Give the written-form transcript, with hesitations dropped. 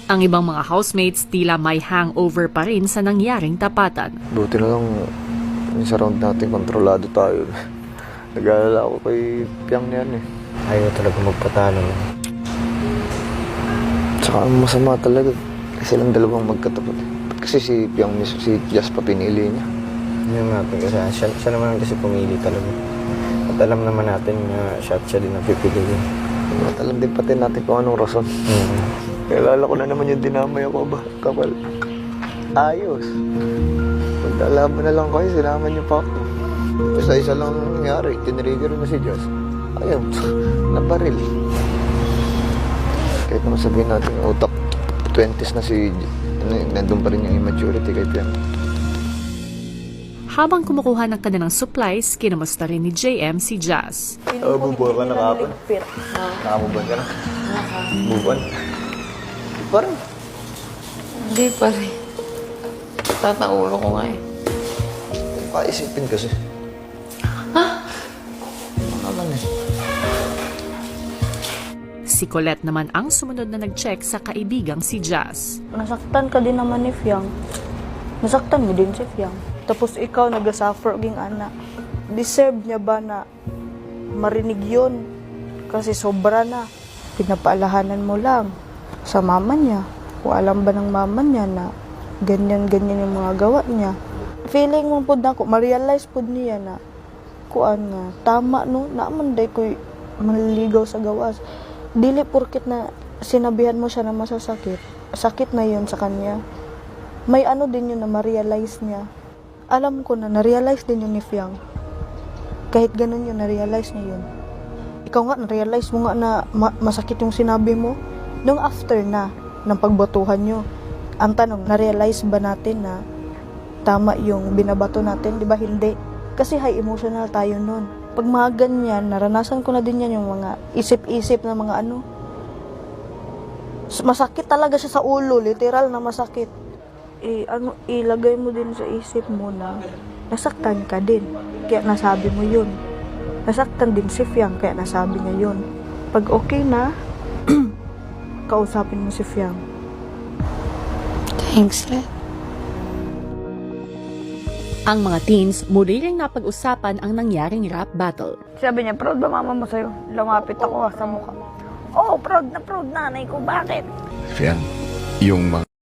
Ang ibang mga housemates tila may hangover pa rin sa nangyaring tapatan. Buti na lang yung surround natin, kontrolado tayo. Nag-aalala ako kay Piang na yan eh. Ayaw talaga magpatalo. Tsaka ang masama talaga, kasi silang dalawang magkatapat. Ba't kasi si Piang mismo, si Jazz pa pinili niya? Yun natin kasi siya naman kasi pumili talaga. At alam naman natin na siya din ang pipiliin. At alam din pati natin kung anong rason. Kaya ko na naman yung dinamay ako ba, kapal. Ayos. Pagdalaban na lang kayo, sinaman niyo pa ako. Isa-isa lang nangyari, tinrigger na si Jazz. Ayun, nabaril. Kahit naman sabihin natin, utak 20s na si nandun pa rin yung immaturity kay Piang. Habang kumukuha ng kanilang supplies, kinamusta rin ni JM si Jazz. Bubuan ka na kapon. Nakabubuan ka na? Bubuan? Parang. Hindi pa rin. Tataulo ko nga eh. Paisipin kasi. Naman eh. Si Colette naman ang sumunod na nag-check sa kaibigang si Jazz. Nasaktan ka din naman ni Fiang. Nasaktan mo din si Fiang. Tapos ikaw nag-suffer ging anak. Deserve niya ba na marinig yun? Kasi sobra na. Pinapaalahanan mo lang sa mama niya. Kung alam ba ng mama niya na ganyan-ganyan yung mga gawa niya. Feeling mo po na ako, ma-realize po niya na kuan nga, tama no, naaman day ko'y maliligaw sa gawas. Dili porkit na sinabihan mo siya na masasakit. Sakit na yun sa kanya. May ano din yun na ma-realize niya. Alam ko na, na-realize din yun ni Fiang. Kahit ganun yun, na-realize niya yun. Ikaw nga, na-realize mo nga na masakit yung sinabi mo. Nung after na, ng pagbatuhan nyo, ang tanong, na-realize ba natin na tama yung binabato natin? Di ba hindi? Kasi high emotional tayo nun. Pag mga ganyan, naranasan ko na din yan yung mga isip-isip na mga ano. Masakit talaga siya sa ulo, literal na masakit. Ilagay mo din sa isip mo na nasaktan ka din, kaya nasabi mo yun. Nasaktan din si Fiang, kaya nasabi niya yun. Pag okay na, kausapin mo si Fiang. Thanks, Red. Ang mga teens muli ring napag-usapan ang nangyaring rap battle. Sabi niya, proud ba mama mo sa'yo? Lumapit ako sa mukha. Oh, proud na nanay ko. Bakit? Fiang, yung mga